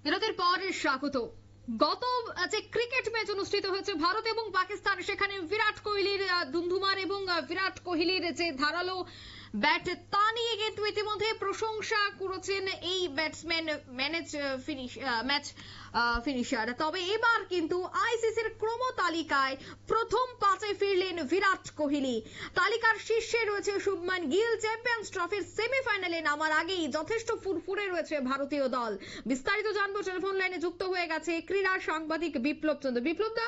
বিরতির পর স্বাগত। গত যে ক্রিকেট ম্যাচ অনুষ্ঠিত হয়েছে ভারত এবং পাকিস্তান, সেখানে বিরাট কোহলির ধুমধুমার এবং বিরাট কোহলির যে ধারালো ব্যাট তা নিয়ে কিন্তু ইতিমধ্যে প্রশংসা করেছেন এই ব্যাটসম্যান ম্যাচ ফিনিশার। তবে এবার কিন্তু আইসিসির ক্রম তালিকায় প্রথম পাঁচে ফিরলেন বিরাট কোহলি। তালিকার শীর্ষে রয়েছে শুভমান গিল। চ্যাম্পিয়ন্স ট্রফির সেমিফাইনালে নামার আগেই যথেষ্ট ফুরফুরে রয়েছে ভারতীয় দল। বিস্তারিত জানবো, টেলিফোন লাইনে যুক্ত হয়ে গেছে ক্রীড়া সাংবাদিক বিপ্লব চন্দ্র। বিপ্লব দা,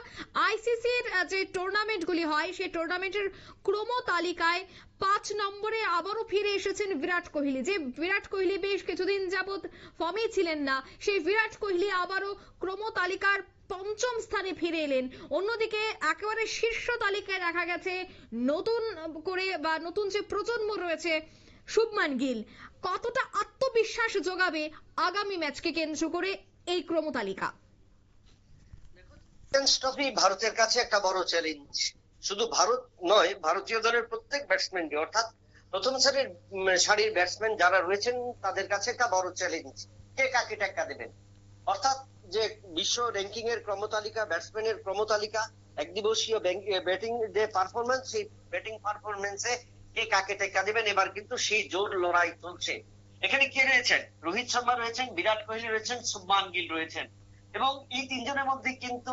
আইসিসির যে টুর্নামেন্টগুলি হয় সেই টুর্নামেন্টের ক্রম তালিকায় 5 নম্বরে আবারও ফিরে এসেছেন বিরাট কোহলি। যে বিরাট কোহলি বেশ কিছুদিন যাবত ফর্মে ছিলেন না, সেই বিরাট কোহলি আবারও ক্রম তালিকার পঞ্চম স্থানে ফিরে এলেন। অন্যদিকে একেবারে শীর্ষ তালিকায় দেখা গেছে নতুন করে বা নতুন যে প্রজন্ম রয়েছে শুভমান গিল। কতটা আত্মবিশ্বাস যোগাবে আগামী ম্যাচকে কেন্দ্র করে এই ক্রম তালিকা? ট্রফি ভারতের কাছে একটা বড় চ্যালেঞ্জ। শুধু ভারত নয়, ভারতীয় দলের প্রত্যেক ব্যাটসম্যানকে, অর্থাৎ প্রথম সারির ব্যাটসম্যান যারা রয়েছেন তাদের কাছে একটা বড় চ্যালেঞ্জ, কে কাকে টেক্কা দেবেন। অর্থাৎ যে বিশ্ব র্যাঙ্কিং এর ক্রমতালিকা, ব্যাটসম্যানের ক্রমতালিকা, একদিবসীয় ব্যাটিং যে পারফরমেন্স, সেই ব্যাটিং পারফরমেন্সে কে কাকে টেক্কা দেবেন, এবার কিন্তু সেই জোর লড়াই চলছে। এখানে কে রয়েছেন? রোহিত শর্মা রয়েছেন, বিরাট কোহলি রয়েছেন, শুভমান গিল রয়েছেন, এবং এই তিনজনের মধ্যে কিন্তু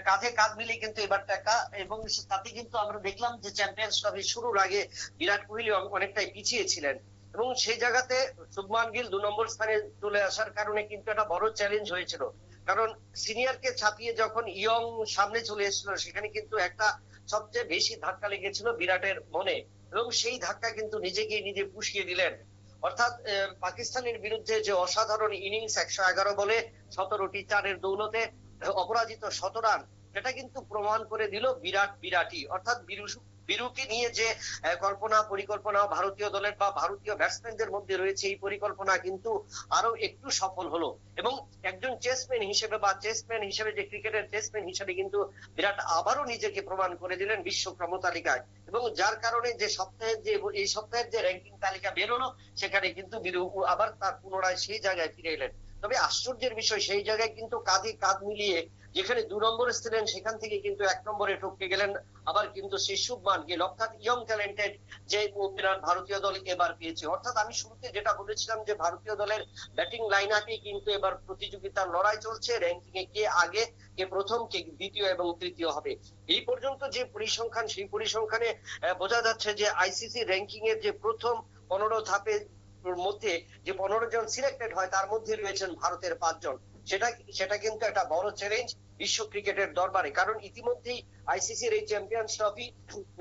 কাঁধে কাঁধ মিলিয়ে কিন্তু এবার টাকা, এবং তাতে কিন্তু আমরা দেখলাম যে চ্যাম্পিয়ন্স ট্রফি শুরুর আগে বিরাট কোহলি অনেকটাই পিছিয়ে ছিলেন, এবং সেই জায়গাতে শুভমান গিল 2 নম্বর স্থানে চলে আসার কারণে কিন্তু একটা বড় চ্যালেঞ্জ হয়েছিল। কারণ সিনিয়রকে ছাপিয়ে যখন ইয়ং সামনে চলে এসেছিল, সেখানে কিন্তু একটা সবচেয়ে বেশি ধাক্কা লেগেছিল বিরাটের মনে, এবং সেই ধাক্কা কিন্তু নিজে পুষিয়ে দিলেন। অর্থাৎ পাকিস্তানের বিরুদ্ধে যে অসাধারণ ইনিংস, 111 বলে 17টি চারের দৌলতে অপরাজিত 100 রান, সেটা কিন্তু প্রমাণ করে দিল বিরাটই। অর্থাৎ বিরুকে নিয়ে যে পরিকল্পনা ভারতীয় দলের বা ভারতীয় ব্যাটসম্যানদের মধ্যে রয়েছে, এই পরিকল্পনা কিন্তু আরো একটু সফল হলো, এবং একজন চেসম্যান হিসেবে যে ক্রিকেটের চেসম্যান হিসেবে কিন্তু বিরাট আবারও নিজেকে প্রমাণ করে দিলেন বিশ্ব ক্রমতালিকায়, এবং যার কারণে এই সপ্তাহের যে র্যাঙ্কিং তালিকা বেরোলো, সেখানে কিন্তু বিরু আবার তার পুনরায় সেই জায়গায় ফিরে এলেন। তবে আশ্চর্যের বিষয়, সেই জায়গায় কিন্তু কাঁধে কাঁধ মিলিয়ে যেখানে 2 নম্বরে ছিলেন, সেখান থেকে কিন্তু 1 নম্বরে টপকে গেলেন আবার কিন্তু সেই শুভমান গিল। অর্থাৎ ইয়ং ট্যালেন্টেড যে ওপেনার ভারতীয় দল এবার পেয়েছে। অর্থাৎ আমি শুরুতে যেটা বলেছিলাম যে ভারতীয় দলের ব্যাটিং লাইন আপে কিন্তু এবার প্রতিযোগিতার লড়াই চলছে, র্যাঙ্কিং এ কে আগে, কে প্রথম, কে দ্বিতীয় এবং তৃতীয় হবে। এই পর্যন্ত যে পরিসংখ্যান, সেই পরিসংখ্যানে বোঝা যাচ্ছে যে আইসিসি র্যাঙ্কিং এর যে প্রথম 15 ধাপের মধ্যে যে 15 জন সিলেক্টেড হয়, তার মধ্যে রয়েছেন ভারতের 5 জন। সেটা কিন্তু একটা বড় চ্যালেঞ্জ বিশ্ব ক্রিকেটের দরবারে। কারণ ইতিমধ্যেই আইসিসির এই চ্যাম্পিয়ন্স ট্রফি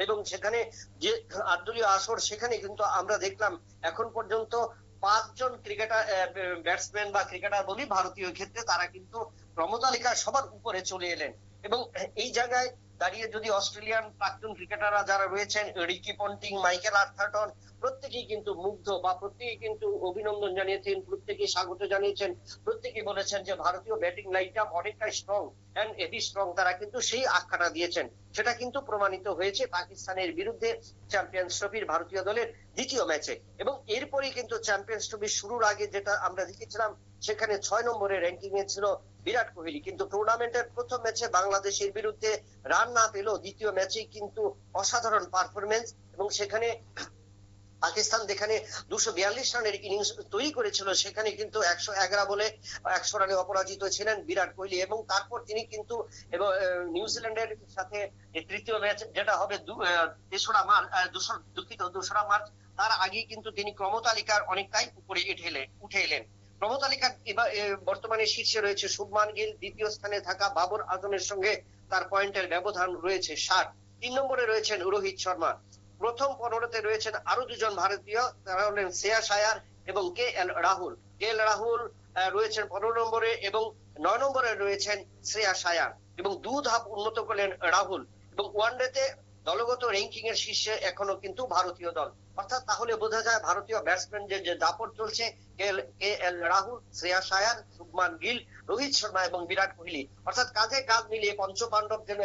এবং সেখানে যে 8 দলীয় আসর, সেখানে কিন্তু আমরা দেখলাম এখন পর্যন্ত 5 জন ক্রিকেটার, ব্যাটসম্যান বা ক্রিকেটার বলি ভারতীয় ক্ষেত্রে, তারা কিন্তু ক্রমতালিকার সবার উপরে চলে এলেন। এবং এই জায়গায় দাঁড়িয়ে যদি অস্ট্রেলিয়ান প্রাক্তন ক্রিকেটাররা যারা রয়েছেন, রিকি পন্টিং, মাইকেল আর্থারটন, প্রত্যেকেই কিন্তু মুগ্ধ বা প্রত্যেকেই কিন্তু অভিনন্দন জানিয়েছেন, প্রত্যেকেই স্বাগত জানিয়েছেন, প্রত্যেকেই বলেছেন যে ভারতীয় ব্যাটিং লাইনটা অনেকটাই স্ট্রং এন্ড হেভি স্ট্রং, তারা কিন্তু সেই আখ্যাটা দিয়েছেন। সেটা কিন্তু প্রমাণিত হয়েছে পাকিস্তানের বিরুদ্ধে চ্যাম্পিয়ন্স ট্রফির ভারতীয় দলের দ্বিতীয় ম্যাচে। এবং এরপরই কিন্তু চ্যাম্পিয়ন্স ট্রফির শুরুর আগে যেটা আমরা দেখেছিলাম, সেখানে 6 নম্বরে র্যাঙ্কিং এ ছিল বিরাট কোহলি, কিন্তু টুর্নামেন্টের প্রথম ম্যাচে বাংলাদেশের বিরুদ্ধে রান না পেলেও দ্বিতীয় ম্যাচেই কিন্তু অসাধারণ পারফরমেন্স, এবং সেখানে পাকিস্তান যেখানে 242 রানের ইনিংস তৈরি করেছিল, সেখানে কিন্তু 111 বলে 100 রানে অপরাজিত ছিলেন বিরাট কোহলি। এবং তারপর তিনি কিন্তু নিউজিল্যান্ডের সাথে তৃতীয় ম্যাচ যেটা হবে 2রা মার্চ, তার আগে কিন্তু তিনি ক্রমতালিকার অনেকটাই উপরে উঠে এলেন। ক্রমতালিকার এবার বর্তমানে শীর্ষে রয়েছে শুভমান গিল, দ্বিতীয় স্থানে থাকা বাবর আজমের সঙ্গে তার পয়েন্টের ব্যবধান রয়েছে 60। 3 নম্বরে রয়েছেন রোহিত শর্মা। প্রথম 15তে রয়েছেন আরো 2 জন ভারতীয়, তারা হলেন শ্রেয়াস আয়ার এবং কে এল রাহুল রয়েছেন 15 নম্বরে, এবং 9 নম্বরে রয়েছেন শ্রেয়াস আয়ার, এবং 2 ধাপ উন্নত করলেন রাহুল। এবং ওয়ানডেতে দলগত র্যাঙ্কিং এর শীর্ষে এখনো কিন্তু ভারতীয় দল। অর্থাৎ তাহলে বোঝা যায় ভারতীয় ব্যাটসম্যান যে দাপট চলছে, কে এল রাহুল, শ্রেয়াস আয়ার, শুভমান গিল, রোহিত শর্মা এবং বিরাট কোহলি, অর্থাৎ কাঁধে কাঁধ মিলিয়ে পঞ্চপাণ্ডব যেন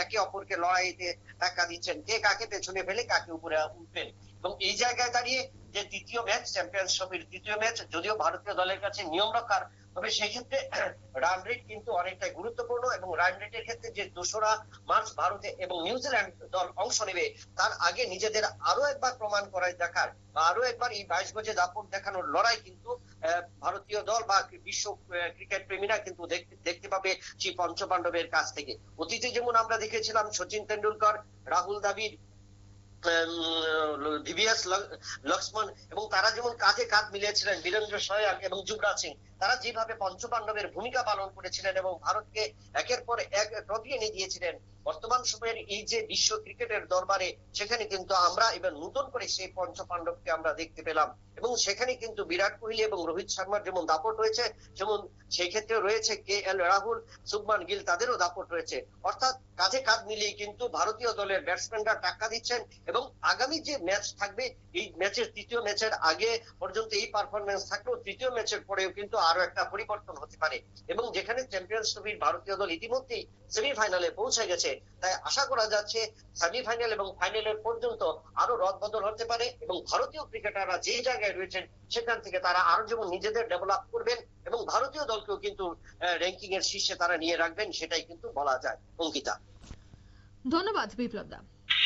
একে অপরকে লড়াইতে ধাক্কা দিচ্ছেন, কে কাকে পেছনে ফেলে কাকে উপরে উঠবেন। এবং এই জায়গায় দাঁড়িয়ে যে দ্বিতীয় ম্যাচ, চ্যাম্পিয়ন্স ট্রফির দ্বিতীয় ম্যাচ, যদিও ভারতীয় দলের কাছে নিয়ম রক্ষার তবে সেক্ষেত্রে রান রেট কিন্তু অনেকটাই গুরুত্বপূর্ণ, এবং রান রেটের ক্ষেত্রে যে 2রা মার্চ ভারতে এবং নিউজিল্যান্ড দল অংশ নেবে, তার আগে নিজেদের আরো একবার প্রমাণ করায় দেখার বা আরো একবার এই 22 গজে দাপট দেখানোর লড়াই কিন্তু ভারতীয় দল বা বিশ্ব ক্রিকেট প্রেমীরা কিন্তু দেখতে পাবে সেই পঞ্চপাণ্ডবের কাছ থেকে। অতীতে যেমন আমরা দেখেছিলাম সচিন তেন্ডুলকর, রাহুল দ্রাবিড়, ভিভিএস লক্ষ্মণ, এবং তারা যেমন কাঁধে কাঁধ মিলিয়েছিলেন, বীরেন্দ্র সহবাগ এবং যুবরাজ সিং, তারা যেভাবে পঞ্চপাণ্ডবের ভূমিকা পালন করেছিলেন এবং ভারতকে একের পর এক ট্রফি এনে দিয়েছিলেন, বর্তমান সময়ের এই যে বিশ্ব ক্রিকেটের দরবারে সেখানে কিন্তু আমরা এবার নতুন করে সেই পঞ্চপাণ্ডবকে আমরা দেখতে পেলাম। এবং সেখানে কিন্তু বিরাট কোহলি এবং রোহিত শর্মার যেমন দাপট রয়েছে, যেমন সেই ক্ষেত্রে রয়েছে KL রাহুল, শুভমান গিল, তাদেরও দাপট রয়েছে। অর্থাৎ কাঁধে কাঁধ মিলিয়ে কিন্তু ভারতীয় দলের ব্যাটসম্যানরা টাক্কা দিচ্ছেন, এবং আগামী যে ম্যাচ থাকবে এই ম্যাচের তৃতীয় ম্যাচের আগে পর্যন্ত এই পারফরমেন্স থাকলেও তৃতীয় ম্যাচের পরেও কিন্তু আরো একটা পরিবর্তন হতে পারে, এবং যেখানে চ্যাম্পিয়ন্স ট্রফির ভারতীয় দল ইতিমধ্যেই সেমিফাইনালে পৌঁছে গেছে, তাই আশা করা যাচ্ছে সেমিফাইনাল এবং ফাইনালের পর্যন্ত আরো রদবদল হতে পারে, এবং ভারতীয় ক্রিকেটাররা যে জায়গায় রয়েছেন সেখান থেকে তারা আরো যেমন নিজেদের ডেভেলপ করবেন এবং ভারতীয় দলকেও কিন্তু র্যাঙ্কিং এর শীর্ষে তারা নিয়ে রাখবেন, সেটাই কিন্তু বলা যায়। অঙ্কিতা, ধন্যবাদ বিপ্লব দা।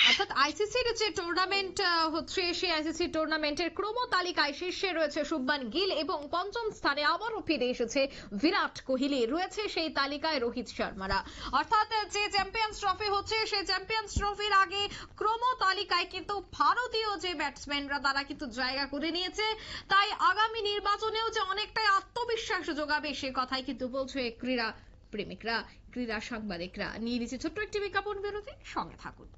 অর্থাৎ আইসিসির যে টুর্নামেন্ট হচ্ছে, সেই আইসিসি টুর্নামেন্টের ক্রম তালিকায় শীর্ষে রয়েছে শুভমান গিল এবং পঞ্চম স্থানে আবারও ফিরে এসেছে বিরাট কোহলি, রয়েছে সেই তালিকায় রোহিত শর্মারা। অর্থাৎ যে চ্যাম্পিয়ন্স ট্রফি হচ্ছে, সেই চ্যাম্পিয়ন্স ট্রফির আগে ক্রম তালিকায় কিন্তু ভারতীয় যে ব্যাটসম্যানরা তারা কিন্তু জায়গা করে নিয়েছে। তাই আগামী নির্বাচনেও যে অনেকটাই আত্মবিশ্বাস যোগাবে সে কথাই কিন্তু বলছে ক্রীড়া প্রেমিকরা, ক্রীড়া সাংবাদিকরা। নিয়ে নিচ্ছে ছোট্ট একটি বিজ্ঞাপন বিরতি, সঙ্গে থাকুন।